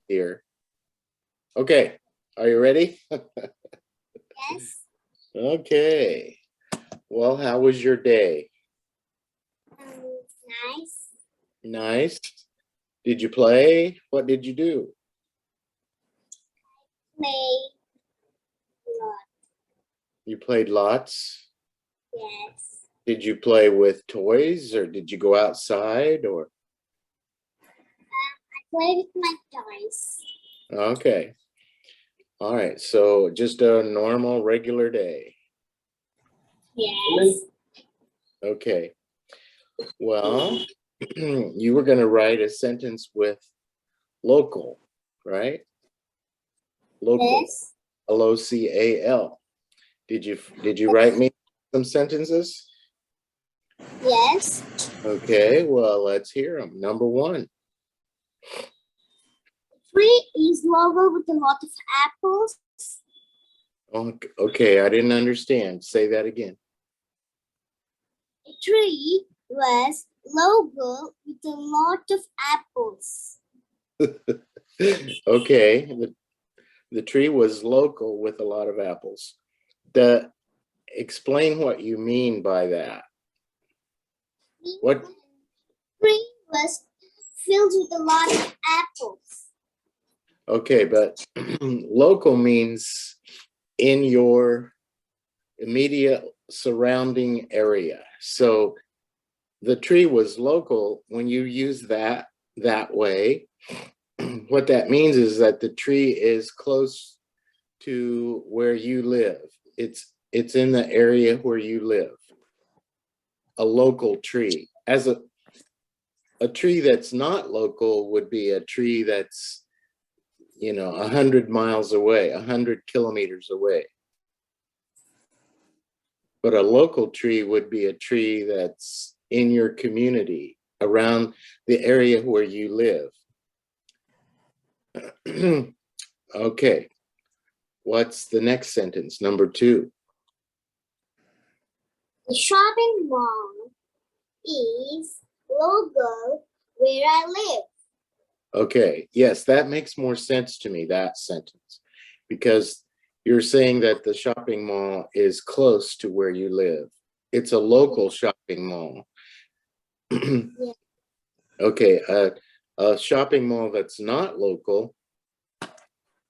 here. Okay, are you ready? Yes. Okay. Well, how was your day? Nice. Nice. Did you play? What did you do? Play lot. You played lots. Yes. Did you play with toys or did you go outside or? I play with my toys. Okay. All right. So just a normal, regular day. Yes. Okay. Well, you were going to write a sentence with local, right? Local. Yes. L-O-C-A-L. Did you write me some sentences? Yes. Okay, well, let's hear them. Number one. Tree is logo with a lot of apples. Okay, I didn't understand. Say that again. A tree was logo with a lot of apples. Okay, the tree was local with a lot of apples. Explain what you mean by that. What? Tree was filled with a lot of apples. Okay, but local means in your immediate surrounding area. So the tree was local. When you use that way, what that means is that the tree is close to where you live. It's in the area where you live. A local tree. As a tree that's not local would be a tree that's 100 miles away, 100 kilometers away. But a local tree would be a tree that's in your community, around the area where you live. Okay. What's the next sentence? Number two. The shopping mall is logo where I live. Okay. Yes, that makes more sense to me, that sentence, because you're saying that the shopping mall is close to where you live. It's a local shopping mall. Yeah. Okay. A shopping mall that's not local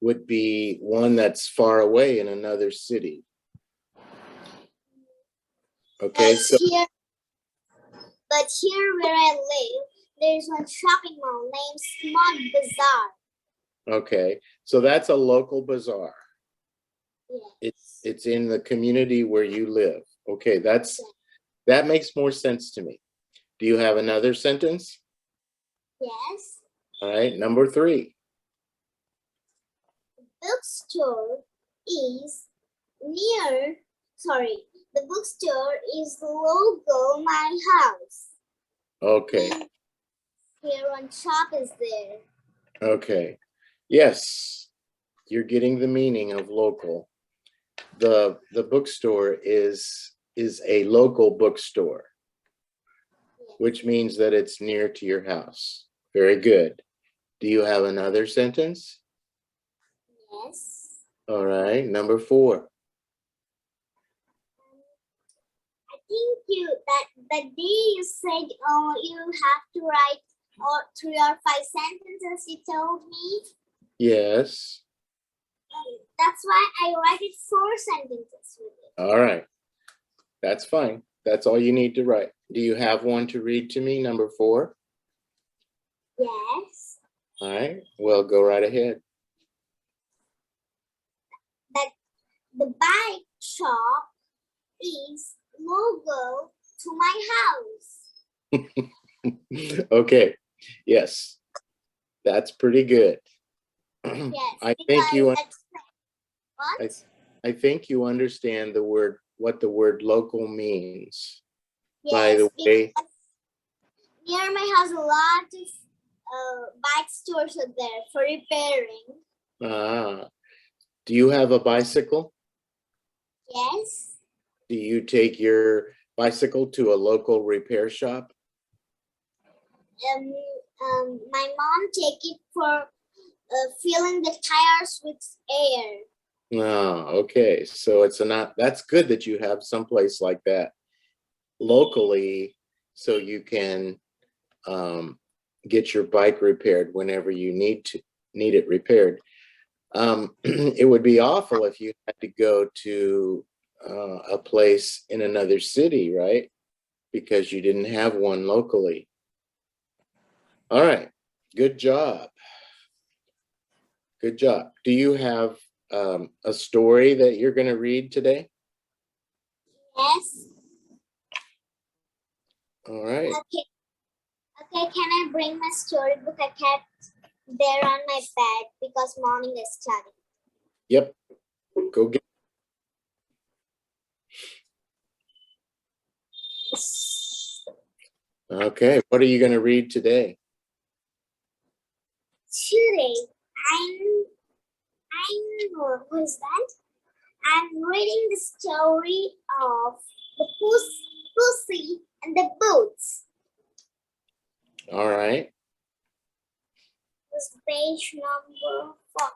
would be one that's far away in another city. Okay, But here where I live, there's one shopping mall named Smart Bazaar. Okay, so that's a local bazaar. Yes. It's in the community where you live. Okay, that makes more sense to me. Do you have another sentence? Yes. All right, number three. The bookstore is the bookstore is logo my house. Okay. Here one shop is there. Okay. Yes, you're getting the meaning of local. The bookstore is a local bookstore, which means that it's near to your house. Very good. Do you have another sentence? Yes. All right, number four. I think that day you said you have to write 3 or 5 sentences you told me. Yes. That's why I write it 4 sentences with it. All right. That's fine. That's all you need to write. Do you have one to read to me, number 4? Yes. All right. Well, go right ahead. That the bike shop is logo to my house. Okay. Yes. That's pretty good. Yes. I think you what? I think you understand what the word local means. Yes, by the way, near my house a lot of bike stores are there for repairing. Do you have a bicycle? Yes. Do you take your bicycle to a local repair shop? My mom take it for filling the tires with air. Oh, okay. So it's not, that's good that you have someplace like that locally so you can get your bike repaired whenever you need it repaired. It would be awful if you had to go to a place in another city, right? Because you didn't have one locally. All right, good job. Good job. Do you have a story that you're going to read today? Yes. All right. Okay. Okay, can I bring my storybook? I kept there on my bed because morning is starting. Yep. Go get. Okay. What are you going to read today? Today, who is that? I'm reading the story of the Pussy and the Boots. All right. This is page number 40.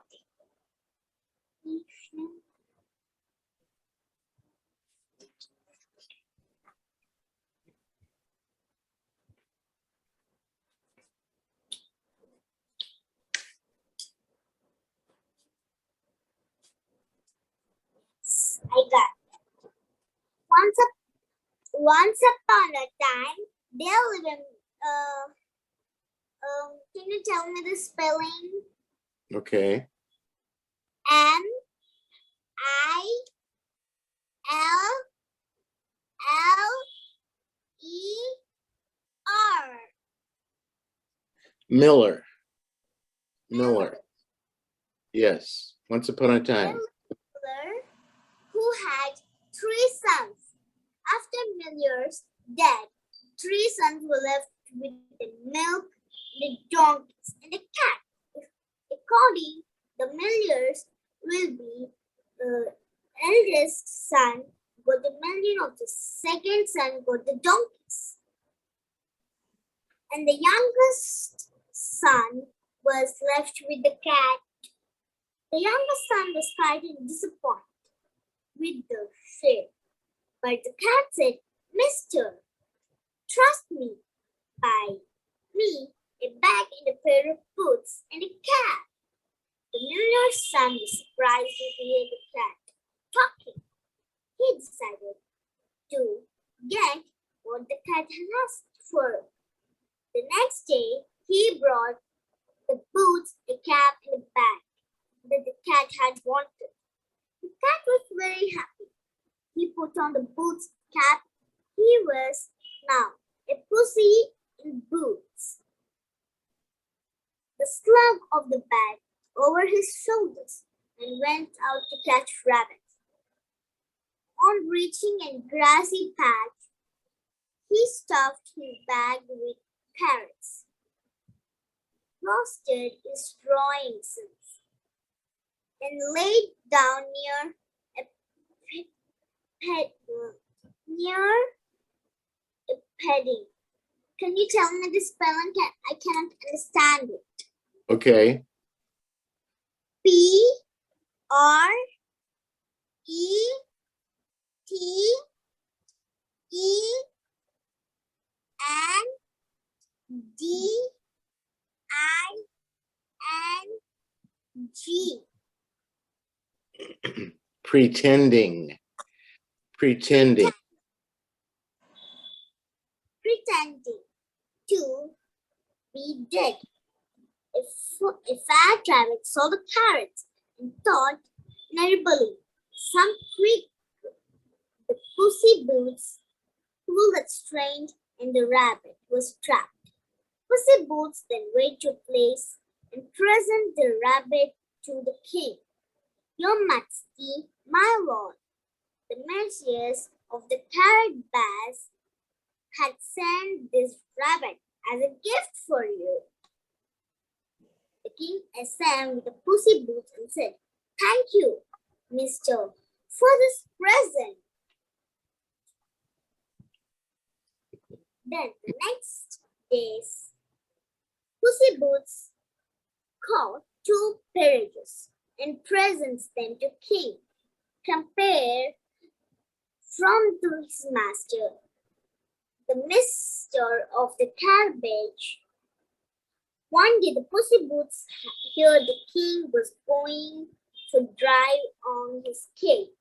I got it. Once upon a time, there lived in can you tell me the spelling? Okay. M-I-L-L-E-R. Miller. Yes. Once upon a time. Miller, who had 3 sons. After Miller's death, 3 sons were left with the milk, the donkeys, and the cat. According the Millers will be the eldest son got the million of the second son got the donkeys. And the youngest son was left with the cat. The youngest son was quite disappointed with the share. But the cat said, Mister, trust me, buy me a bag and a pair of boots and a cap. The miller's son was surprised to hear the cat talking. He decided to get what the cat had asked for. The next day, he brought the boots, a cap, and a bag that the cat had wanted. The cat was very happy. He put on the boots, cap. He was now a pussy in boots. The slug of the bag over his shoulders and went out to catch rabbits. On reaching a grassy patch, he stuffed his bag with carrots, roasted his drawing sins, and laid down near a padding. Can you tell me the spelling? I cannot understand it. Okay. P-R-E-T-E-N-D-I-N-G. Pretending. Pretending to be dead. A fat rabbit saw the carrots and thought narrowly, some quick. The pussy boots pulled at strain and the rabbit was trapped. Pussy Boots then went to a place and presented the rabbit to the king. Your Majesty, my lord, the messiahs of the carrot bass had sent this rabbit as a gift for you. The king examined with the Pussy Boots and said, Thank you, mister, for this present. Then the next day, Pussy Boots called two peerages and presents them to king. Compare from to his master, the mister of the cabbage. One day the pussy boots heard the king was going to drive on his cage.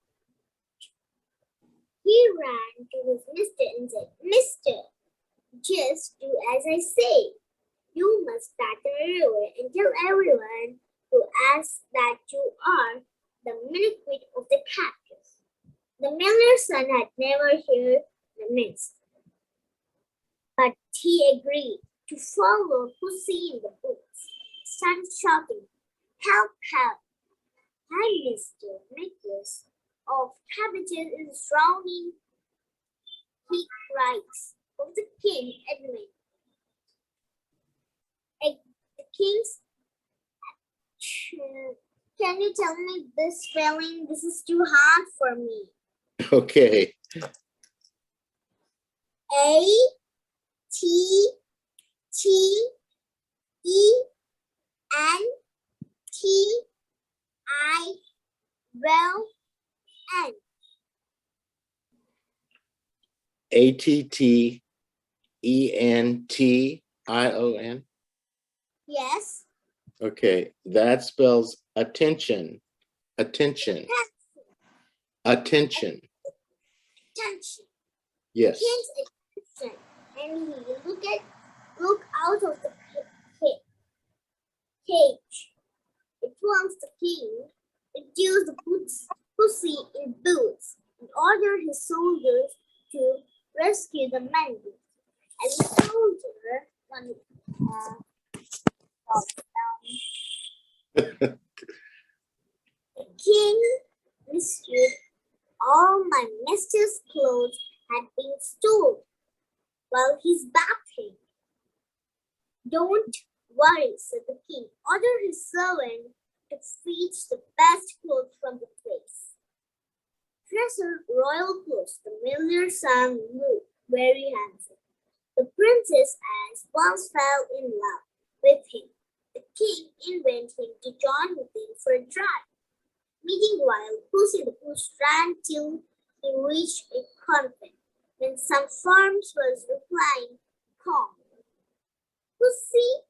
He ran to his mister and said, Mister, just do as I say. You must pack the river and tell everyone who asks that you are the milkmaid of the cactus. The miller's son had never heard the miss, but he agreed to follow Pussy in the boots. Started shouting, Help, help! My Mr. Nicholas of cabbages is drowning, he cries. Of the king Edmund. The king's can you tell me this spelling? This is too hard for me. Okay. A T T E N T I L N. Attention. Yes. Okay, that spells attention. Attention. Attention. Attention. Yes. King's attention, and he look out of the cage. It was the king reduced the pussy in boots and ordered his soldiers to rescue the man. As the soldier the king whispered, all my master's clothes had been stolen while he's bathing. Don't worry, said the king. Order his servant to fetch the best clothes from the place. Dress royal clothes, the miller's son looked very handsome. The princess as once fell in love with him. The king invited him to join with him for a drive. Meanwhile, Pussy the Goose ran till he reached a convent. When some farms was replying, calm. Pussy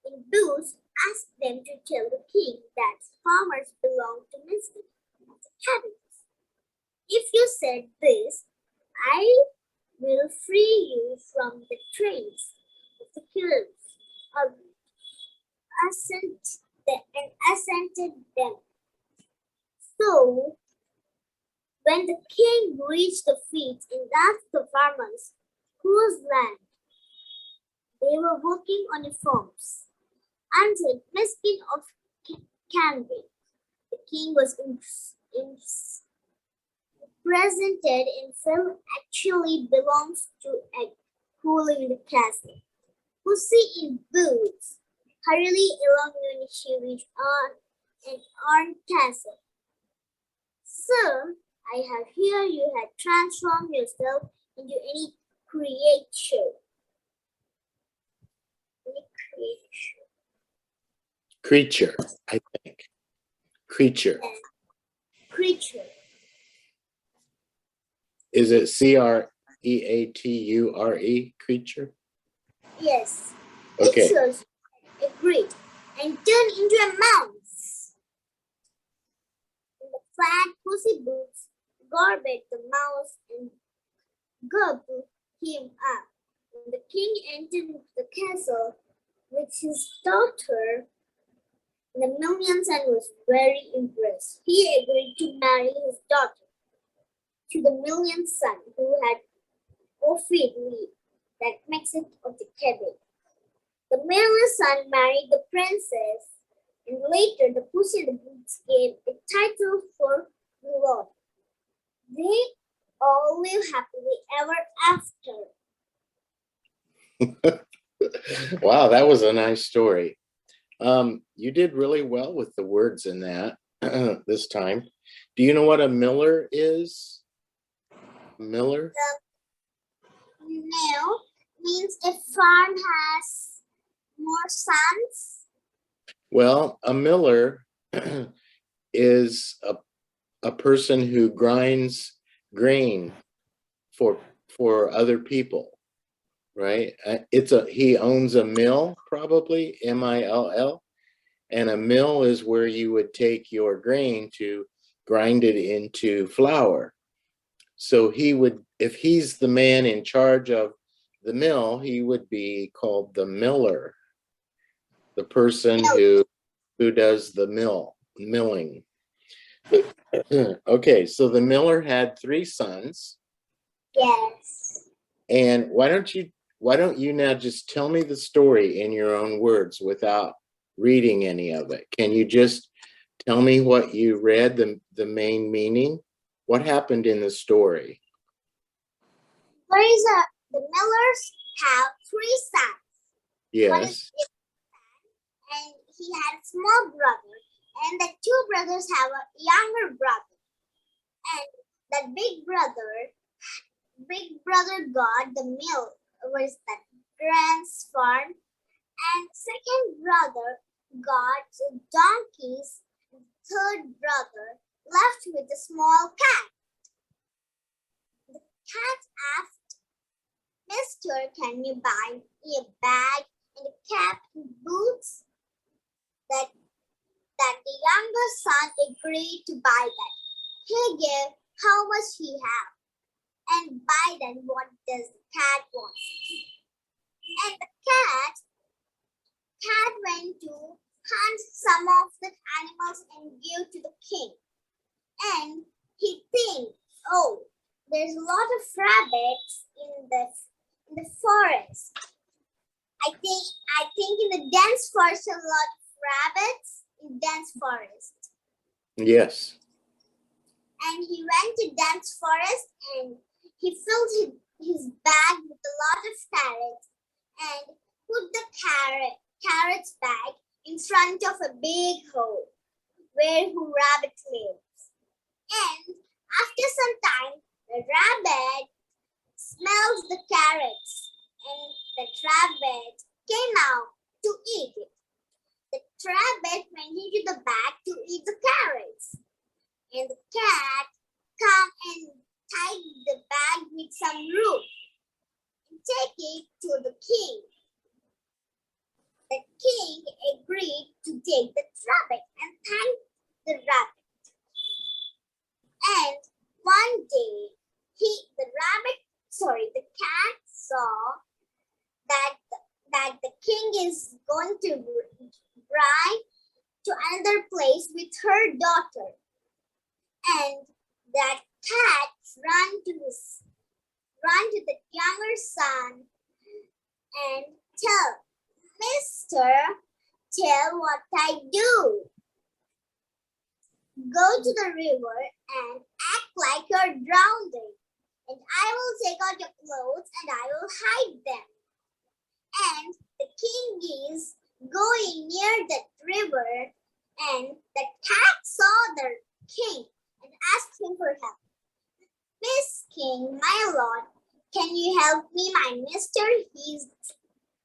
in Boots asked them to tell the king that farmers belong to Mr. of the cabbages. If you said this, I will free you from the trains of the killers. Assented them. So, when the king reached the fields and asked the farmers whose land they were working on the farms, answered Miskin of Canby. The king was presented and film actually belongs to a cooling in the castle. Pussy in Boots hurriedly along when she reached an iron castle. Sir, I have heard you had transformed yourself into any creature. Creature, I think. Creature. Creature. Is it Creature? Creature? Yes. Okay. Creatures agreed and turned into a mouse. And the fat Pussy Boots garbed the mouse and gobbled him up. When the king entered the castle with his daughter, the million son was very impressed. He agreed to marry his daughter to the million son who had offered leave that makes it of the cabbage. The million son married the princess, and later the Pussy and the Boots gave a title for the Lord. They all live happily ever after. Wow, that was a nice story. You did really well with the words in that this time. Do you know what a miller is? Miller? No, means a farm has more sons. Well, a miller is a person who grinds grain for other people, right? He owns a mill, probably MILL, and a mill is where you would take your grain to grind it into flour. So he would, if he's the man in charge of the mill, he would be called the miller, the person who does the milling. Okay, so the miller had 3 sons. Yes. And why don't you now just tell me the story in your own words without reading any of it? Can you just tell me what you read, the main meaning? What happened in the story? The millers have 3 sons. Yes. And he had a small brother, and the 2 brothers have a younger brother. And the big brother got the mill, was the grand's farm, and second brother got the donkeys. The third brother left with a small cat. The cat asked, "Mister, can you buy me a bag and a cap and boots?" That the younger son agreed to buy that. He gave how much he had, and buy then what does the cat want. And the cat went to hunt some of the animals and give to the king. And he think, oh, there's a lot of rabbits in the forest. I think in the dense forest, a lot of rabbits in dense forest. Yes. And he went to dense forest and he filled his bag with a lot of carrots and put the carrots bag in front of a big hole where rabbit lives. And after some time, the rabbit smelled the carrots and the rabbit came out to eat it. The rabbit went into the bag to eat the carrots. And the cat come and tied the bag with some rope and take it to the king. The king agreed to take the rabbit and thank the rabbit. And one day, the cat saw that the king is going to ride to another place with her daughter. And that cat ran to the younger son and tell, "Mister, tell what I do. Go to the river and act like you're drowning, and I will take out your clothes and I will hide them." And the king is going near that river, and the cat saw the king and asked him for help. "Miss King, my lord, can you help me? My mister, he's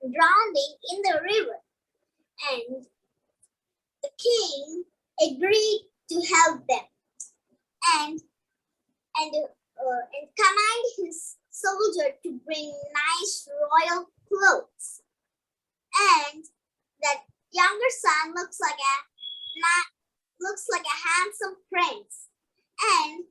drowning in the river." And the king agreed to help them and command his soldier to bring nice royal clothes. And that younger son looks like a handsome prince. And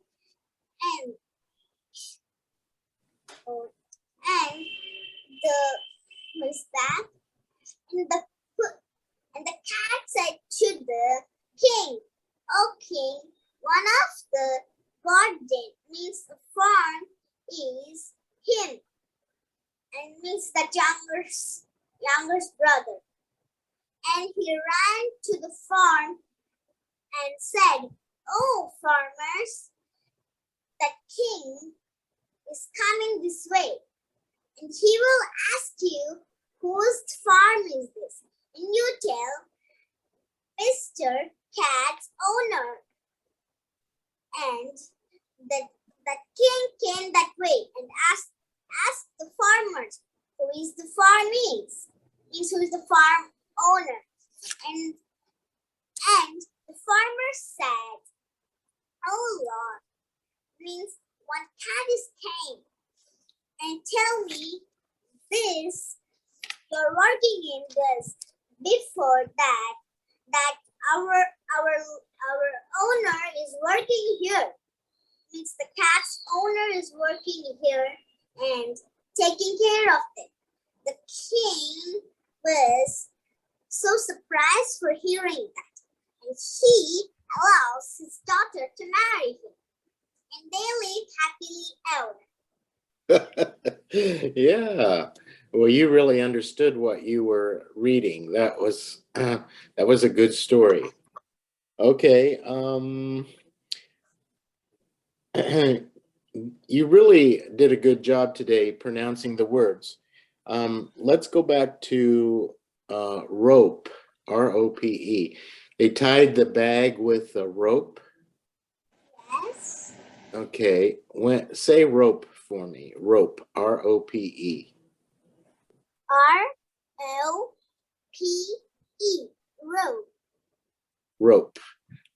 the cat said to the king, "O king, one of the garden means the farm is him," and means the youngest brother. And he ran to the farm and said, "Oh, farmers, the king is coming this way, and he will ask you, whose farm is this? And you tell, Mr. Cat's owner." And the king came that way and asked the farmers, who is the farm is who is the farm owner. And And the farmer said, "Oh Lord," means one cat is came and tell me this, you're working in this. Before that our owner is working here. Means the cat's owner is working here and taking care of it. The king was so surprised for hearing that, and he allows his daughter to marry him, and they live happily ever. Yeah. Well, you really understood what you were reading. That was a good story. Okay. You really did a good job today pronouncing the words. Let's go back to rope, R-O-P-E. They tied the bag with a rope. Yes. Okay. Say rope for me. Rope, R-O-P-E. R-O-P-E. Rope. Rope.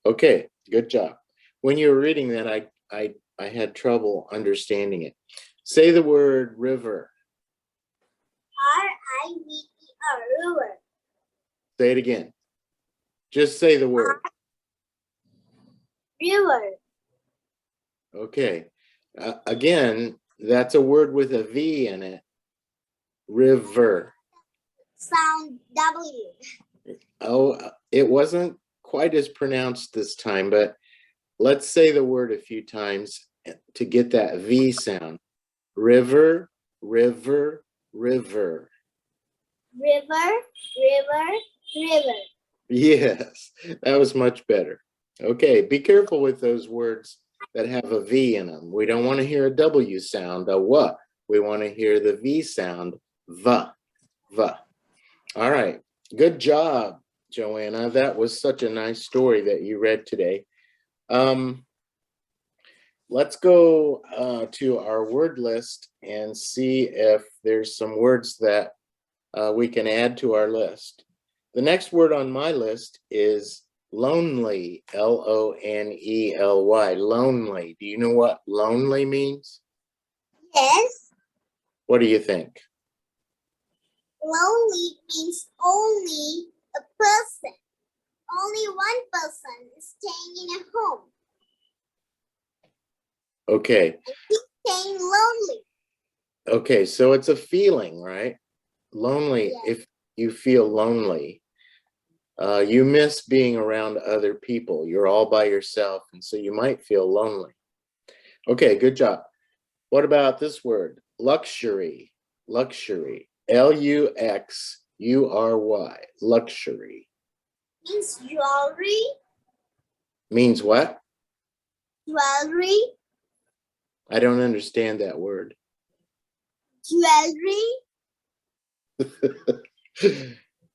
Okay, good job. When you were reading that, I had trouble understanding it. Say the word river. R-I-V-E-R. River. Say it again. Just say the word. River. Okay. Again, that's a word with a V in it. River. Sound W. Oh, it wasn't quite as pronounced this time, but let's say the word a few times to get that V sound. River, river, river. River, river, river. Yes, that was much better. Okay, be careful with those words that have a V in them. We don't want to hear a W sound, a W. We want to hear the V sound, V, V. All right, good job, Joanna. That was such a nice story that you read today. Let's go to our word list and see if there's some words that we can add to our list. The next word on my list is lonely, L-O-N-E-L-Y, lonely. Do you know what lonely means? Yes. What do you think? Lonely means only a person. Only one person is staying in a home. Okay. And he's staying lonely. Okay, so it's a feeling, right? Lonely, Yes. if you feel lonely, you miss being around other people. You're all by yourself, and so you might feel lonely. Okay, good job. What about this word? Luxury, luxury, L-U-X-U-R-Y, luxury. Means jewelry. Means what? Jewelry. I don't understand that word. Jewelry.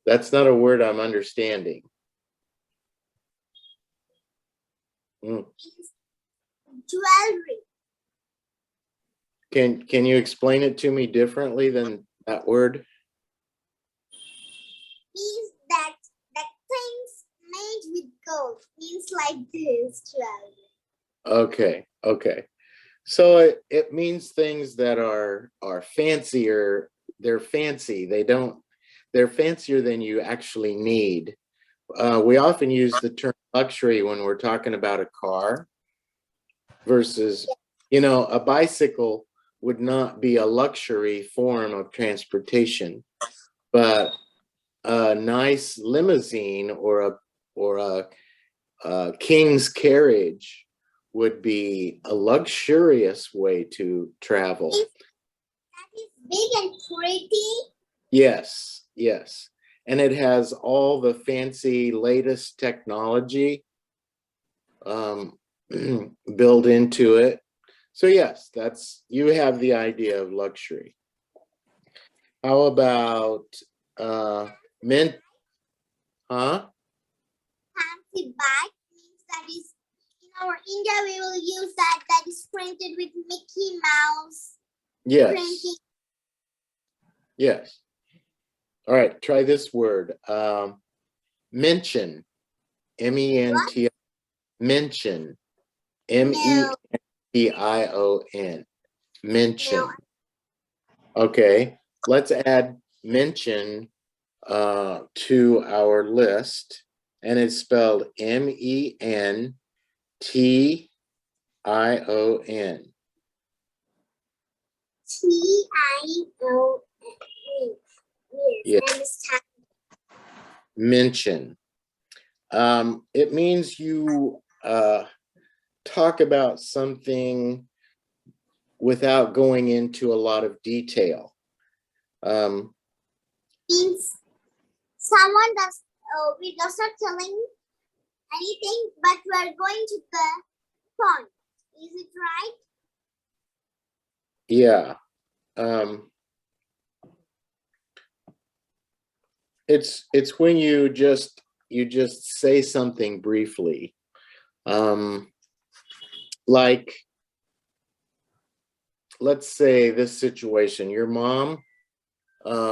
That's not a word I'm understanding. Means jewelry. Can you explain it to me differently than that word? Means that things made with gold. Means like this jewelry. Okay, okay. So it means things that are fancier. They're fancy. They're fancier than you actually need. We often use the term luxury when we're talking about a car versus, a bicycle would not be a luxury form of transportation, but a nice limousine or a king's carriage would be a luxurious way to travel. That is big and pretty. Yes, yes. And it has all the fancy latest technology built into it. So yes, you have the idea of luxury. How about mint? Huh? Fancy bag means that is in our India we will use that is printed with Mickey Mouse. Yes. Printing. Yes. All right, try this word. Mention. M-E-N-T, mention, No. M-E-N-T-I-O-N, mention. No. Okay, let's add mention to our list, and it's spelled M-E-N-T-I-O-N. T-I-O-N. Yeah. Yes, understand. Mention. It means you talk about something without going into a lot of detail. Means someone does, we does not telling anything, but we're going to the point. Is it right? Yeah. It's when you just say something briefly. Like, let's say this situation, your mom,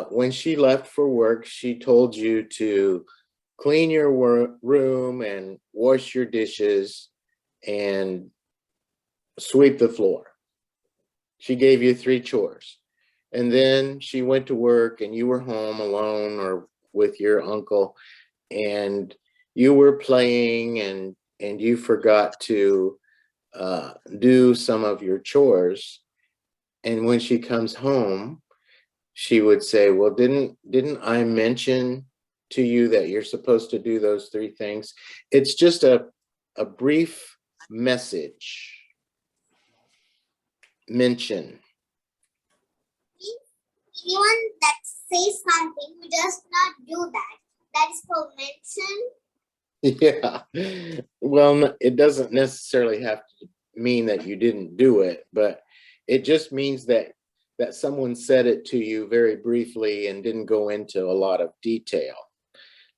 when she left for work, she told you to clean your room and wash your dishes and sweep the floor. She gave you 3 chores. And then she went to work and you were home alone or with your uncle, and you were playing and you forgot to do some of your chores. And when she comes home, she would say, well, didn't I mention to you that you're supposed to do those 3 things? It's just a brief message. Mention. Anyone that says something, we just not do that. That is called mention. Yeah. Well, it doesn't necessarily have to mean that you didn't do it, but it just means that someone said it to you very briefly and didn't go into a lot of detail.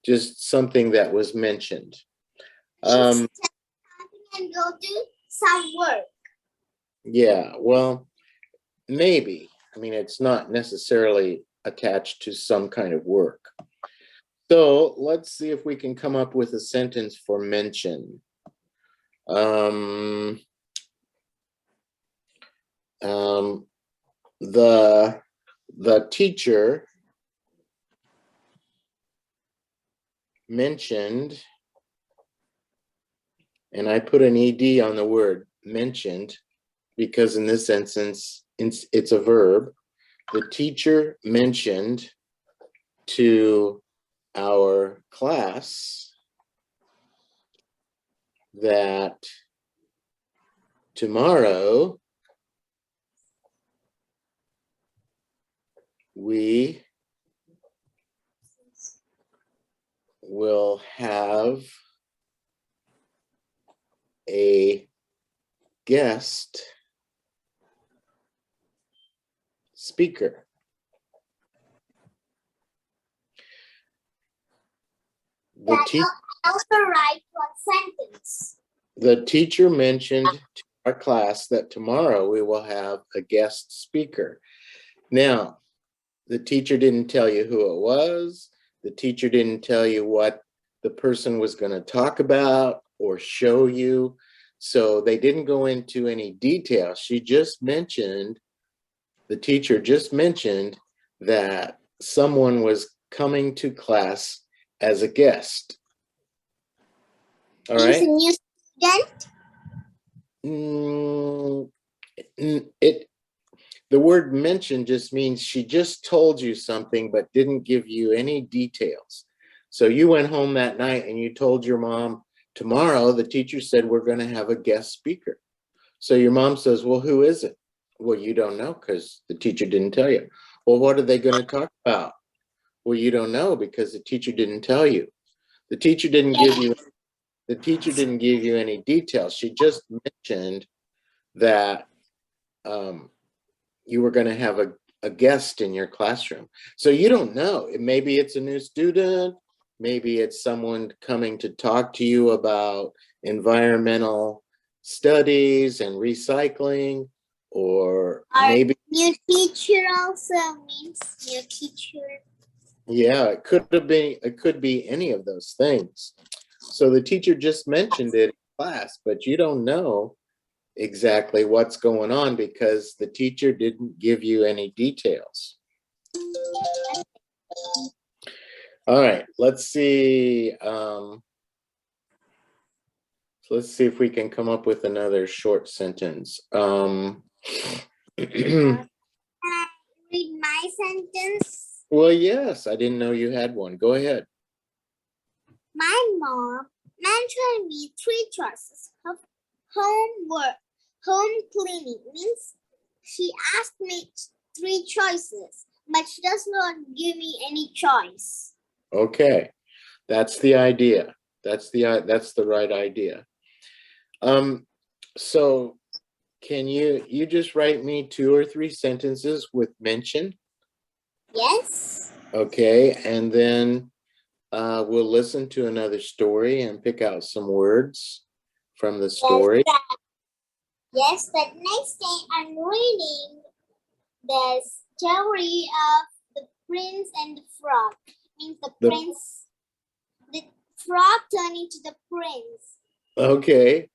Just something that was mentioned. Something and go do some work. Yeah, well, maybe. I mean, it's not necessarily attached to some kind of work. So let's see if we can come up with a sentence for mention. The teacher mentioned, and I put an ED on the word mentioned because in this instance, it's a verb. The teacher mentioned to our class that tomorrow we will have a guest speaker. I also write one sentence. The teacher mentioned to our class that tomorrow we will have a guest speaker. Now, the teacher didn't tell you who it was. The teacher didn't tell you what the person was going to talk about or show you. So they didn't go into any detail. She just mentioned, the teacher just mentioned that someone was coming to class as a guest. All right. He's a new student. The word mention just means she just told you something but didn't give you any details. So you went home that night and you told your mom, tomorrow the teacher said we're going to have a guest speaker. So your mom says, well, who is it? Well, you don't know because the teacher didn't tell you. Well, what are they going to talk about? Well, you don't know because the teacher didn't tell you. The teacher didn't give you any details. She just mentioned that you were going to have a guest in your classroom. So you don't know. Maybe it's a new student. Maybe it's someone coming to talk to you about environmental studies and recycling, or maybe new teacher also means new teacher. Yeah, it could be any of those things. So the teacher just mentioned it in class, but you don't know exactly what's going on because the teacher didn't give you any details. All right, let's see. So let's see if we can come up with another short sentence. Can I read my sentence? Well, yes, I didn't know you had one. Go ahead. My mom mentioned me 3 choices of homework. Home cleaning means she asked me 3 choices, but she does not give me any choice. Okay, that's the idea. That's the right idea. So can you just write me 2 or 3 sentences with mention? Yes. Okay, and then we'll listen to another story and pick out some words from the story. Yes, but next day I'm reading the story of the prince and the frog. Means the frog turned into the prince. Okay,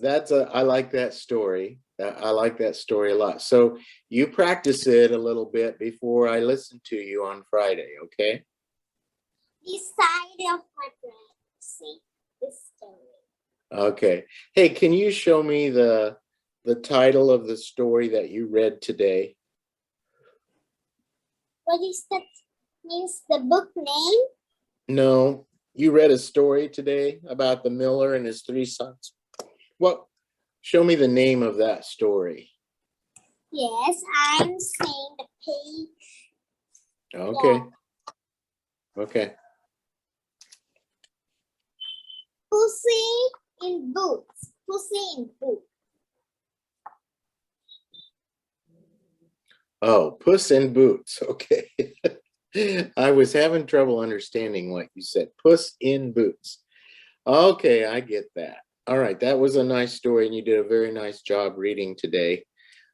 I like that story. I like that story a lot. So you practice it a little bit before I listen to you on Friday, okay? This side of my brain. See this story. Okay. Hey, can you show me the title of the story that you read today? What is that? Means the book name? No, you read a story today about the miller and his 3 sons. What? Show me the name of that story. Yes, I'm saying the page. Okay. Okay. Pussy in Boots. Pussy in Boots. Oh, Puss in Boots. Okay. I was having trouble understanding what you said. Puss in Boots. Okay, I get that. All right, that was a nice story, and you did a very nice job reading today.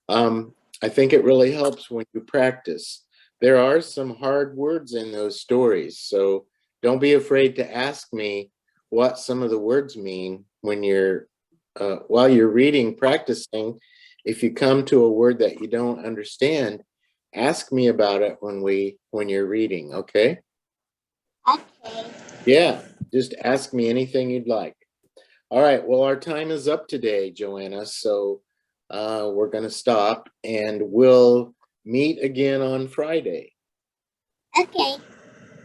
I think it really helps when you practice. There are some hard words in those stories, so don't be afraid to ask me what some of the words mean when you're while you're reading, practicing. If you come to a word that you don't understand, ask me about it when you're reading, okay? Okay. Yeah, just ask me anything you'd like. All right, well, our time is up today, Joanna, so we're going to stop and we'll meet again on Friday. Okay.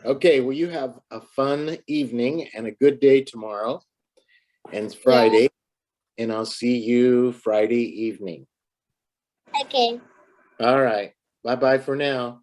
Okay, well, you have a fun evening and a good day tomorrow. And it's Friday, and I'll see you Friday evening. Okay. All right, bye-bye for now.